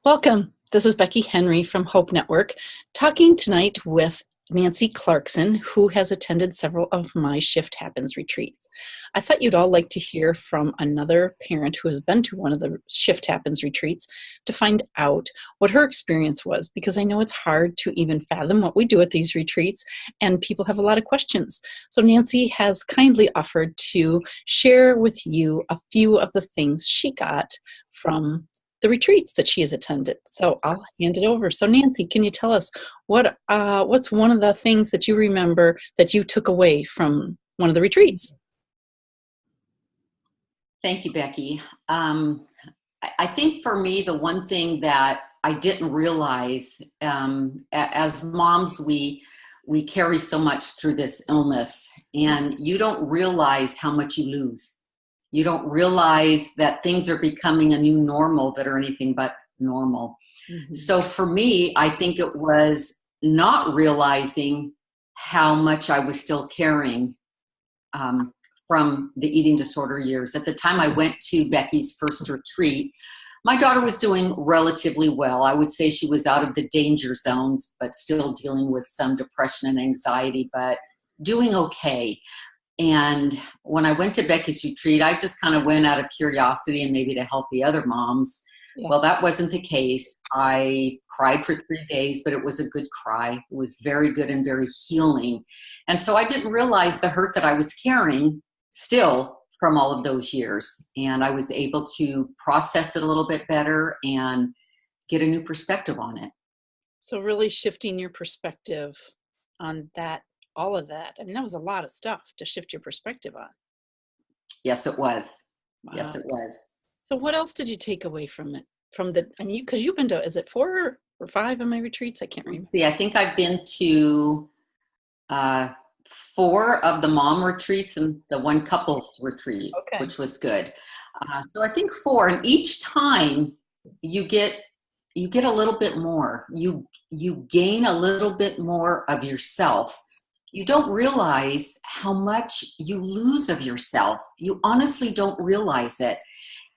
Welcome. This is Becky Henry from Hope Network, talking tonight with Nancy Clarkson, who has attended several of my Shift Happens retreats. I thought you'd all like to hear from another parent who has been to one of the Shift Happens retreats to find out what her experience was, because I know it's hard to even fathom what we do at these retreats, and people have a lot of questions. So Nancy has kindly offered to share with you a few of the things she got from the retreats that she has attended. So I'll hand it over. So Nancy, can you tell us what's one of the things that you remember that you took away from one of the retreats? Thank you, Becky. I think for me, the one thing that I didn't realize, as moms, we carry so much through this illness, and you don't realize how much you lose. You don't realize that things are becoming a new normal that are anything but normal. Mm-hmm. So for me, I think it was not realizing how much I was still carrying from the eating disorder years. At the time I went to Becky's first retreat, my daughter was doing relatively well. I would say she was out of the danger zones, but still dealing with some depression and anxiety, but doing okay. And when I went to Becky's retreat, I just kind of went out of curiosity and maybe to help the other moms. Yeah. Well, that wasn't the case. I cried for 3 days, but it was a good cry. It was very good and very healing. And so I didn't realize the hurt that I was carrying still from all of those years. And I was able to process it a little bit better and get a new perspective on it. So really shifting your perspective on that, all of that. I mean, that was a lot of stuff to shift your perspective on. Yes, it was. Wow. Yes, it was. So what else did you take away from it? Because you've been to, is it 4 or 5 of my retreats? I can't remember. Yeah, I think I've been to 4 of the mom retreats and the one couples retreat, okay, which was good. So I think 4, and each time you get a little bit more. You gain a little bit more of yourself. You don't realize how much you lose of yourself. You honestly don't realize it.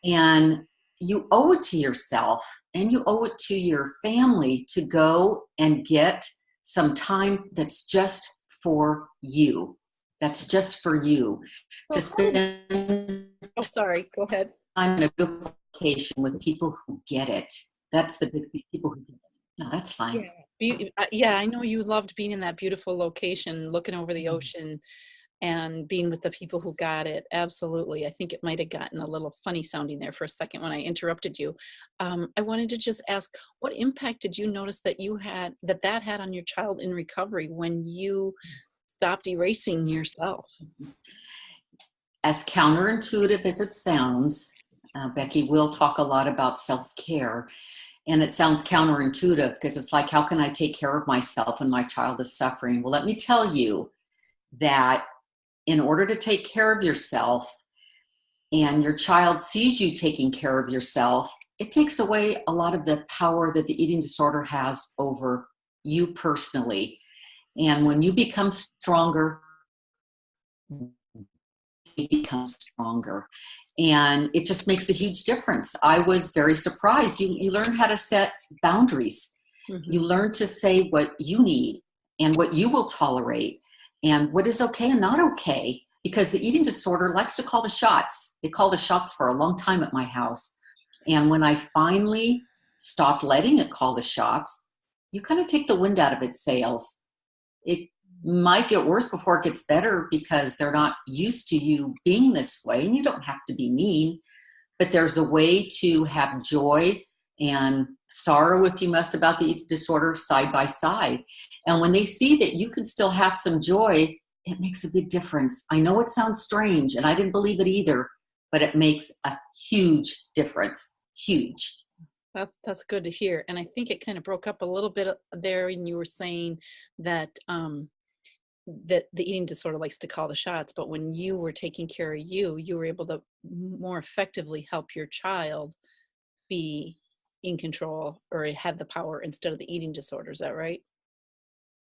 And you owe it to yourself, and you owe it to your family to go and get some time that's just for you. That's just for you. To spend go ahead. Time in a beautiful location with people who get it. That's the big people who get it. No, that's fine. Yeah, I know you loved being in that beautiful location, looking over the ocean and being with the people who got it. Absolutely. I think it might have gotten a little funny sounding there for a second when I interrupted you. I wanted to just ask, what impact did you notice that that had on your child in recovery when you stopped erasing yourself? As counterintuitive as it sounds, Becky will talk a lot about self-care. And it sounds counterintuitive because it's like, how can I take care of myself when my child is suffering? Well, let me tell you that in order to take care of yourself and your child sees you taking care of yourself, it takes away a lot of the power that the eating disorder has over you personally. And when you become stronger, you become stronger. And it just makes a huge difference. I was very surprised. You learn how to set boundaries. Mm-hmm. You learn to say what you need and what you will tolerate and what is okay and not okay, because the eating disorder likes to call the shots. They call the shots for a long time at my house. And when I finally stopped letting it call the shots, you kind of take the wind out of its sails. It might get worse before it gets better because they're not used to you being this way, and you don't have to be mean, but there's a way to have joy and sorrow, if you must, about the eating disorder side by side. And when they see that you can still have some joy, it makes a big difference. I know it sounds strange, and I didn't believe it either, but it makes a huge difference. Huge. That's good to hear. And I think it kind of broke up a little bit there, and you were saying that that the eating disorder likes to call the shots, but when you were taking care of you were able to more effectively help your child be in control or have the power instead of the eating disorder. Is that right?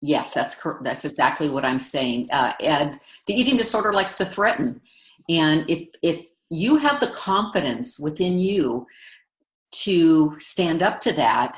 Yes, that's correct. That's exactly what I'm saying. And the eating disorder likes to threaten. And if you have the confidence within you to stand up to that,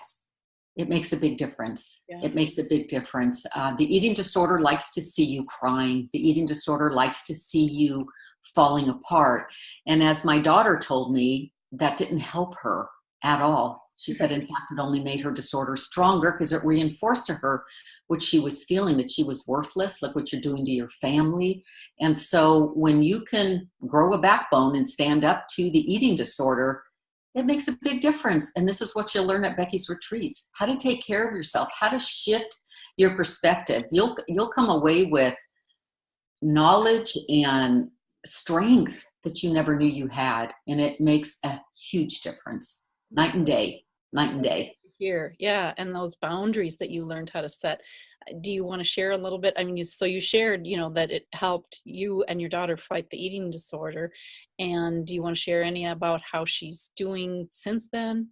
it makes a big difference. Yeah. It makes a big difference. The eating disorder likes to see you crying. The eating disorder likes to see you falling apart. And as my daughter told me, that didn't help her at all. She said, in fact, it only made her disorder stronger because it reinforced to her what she was feeling, that she was worthless, look what you're doing to your family. And so when you can grow a backbone and stand up to the eating disorder, it makes a big difference. And this is what you'll learn at Becky's retreats: how to take care of yourself, how to shift your perspective. You'll come away with knowledge and strength that you never knew you had. And it makes a huge difference. Night and day, night and day. Here, yeah, and those boundaries that you learned how to set. Do you want to share a little bit? I mean, you shared, that it helped you and your daughter fight the eating disorder, and do you want to share any about how she's doing since then?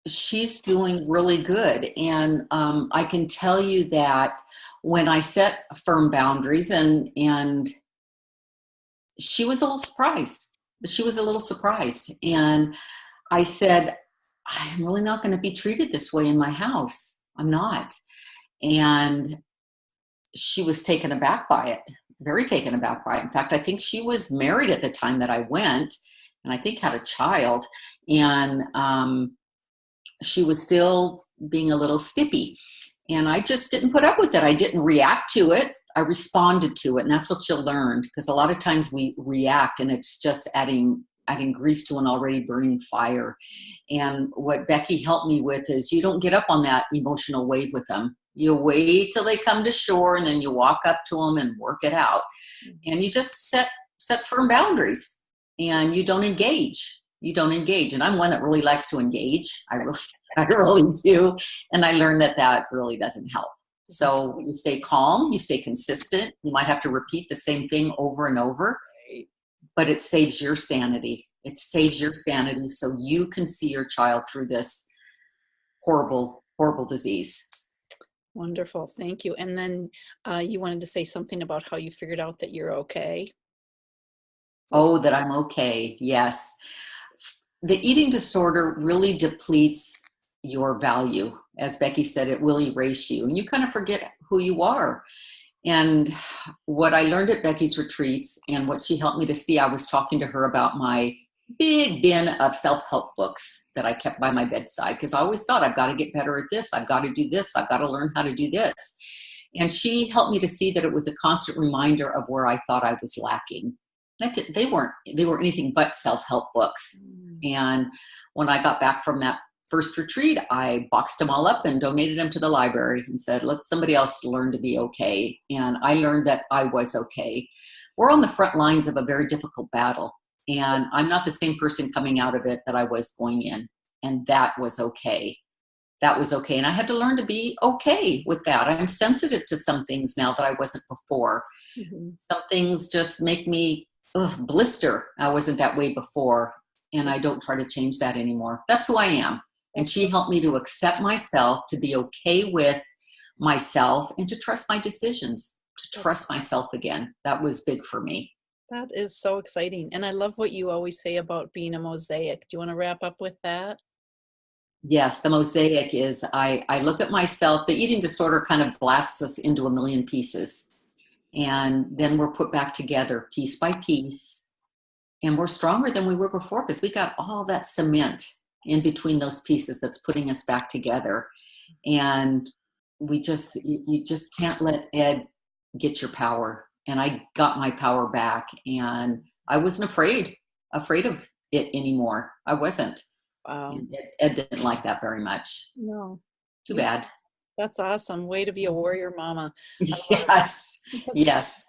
She's doing really good, and I can tell you that when I set firm boundaries, and she was a little surprised. She was a little surprised, and I said, I'm really not going to be treated this way in my house. I'm not. And she was taken aback by it, very taken aback by it. In fact, I think she was married at the time that I went, and I think had a child. And she was still being a little snippy. And I just didn't put up with it. I didn't react to it. I responded to it. And that's what you learned, because a lot of times we react and it's just adding grease to an already burning fire. And what Becky helped me with is, you don't get up on that emotional wave with them. You wait till they come to shore, and then you walk up to them and work it out. And you just set firm boundaries, and you don't engage. You don't engage. And I'm one that really likes to engage. I really do. And I learned that really doesn't help. So you stay calm, you stay consistent. You might have to repeat the same thing over and over, but it saves your sanity. It saves your sanity so you can see your child through this horrible, horrible disease. Wonderful. Thank you. And then you wanted to say something about how you figured out that you're okay. Oh, that I'm okay. Yes. The eating disorder really depletes your value. As Becky said, it will erase you, and you kind of forget who you are. And what I learned at Becky's retreats, and what she helped me to see, I was talking to her about my big bin of self-help books that I kept by my bedside, because I always thought, I've got to get better at this. I've got to do this. I've got to learn how to do this. And she helped me to see that it was a constant reminder of where I thought I was lacking. They were anything but self-help books. And when I got back from that first retreat, I boxed them all up and donated them to the library and said, let somebody else learn to be okay. And I learned that I was okay. We're on the front lines of a very difficult battle, and I'm not the same person coming out of it that I was going in. And that was okay. That was okay. And I had to learn to be okay with that. I'm sensitive to some things now that I wasn't before. Mm-hmm. Some things just make me blister. I wasn't that way before, and I don't try to change that anymore. That's who I am. And she helped me to accept myself, to be okay with myself, and to trust my decisions, to trust myself again. That was big for me. That is so exciting. And I love what you always say about being a mosaic. Do you want to wrap up with that? Yes, the mosaic is, I look at myself. The eating disorder kind of blasts us into a million pieces. And then we're put back together piece by piece. And we're stronger than we were before, because we got all that cement in between those pieces that's putting us back together. And you just can't let Ed get your power. And I got my power back, and I wasn't afraid of it anymore. I wasn't. Wow. Ed didn't like that very much. No. Too bad. That's awesome. Way to be a warrior mama. Yes. Yes.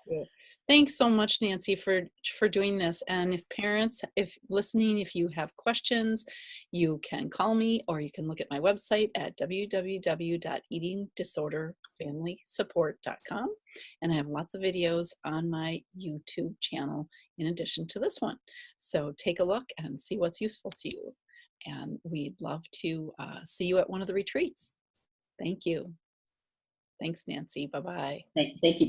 Thanks so much, Nancy, for doing this. And if parents, if listening, if you have questions, you can call me, or you can look at my website at www.eatingdisorderfamilysupport.com. And I have lots of videos on my YouTube channel in addition to this one. So take a look and see what's useful to you. And we'd love to see you at one of the retreats. Thank you. Thanks, Nancy. Bye-bye. Thank you.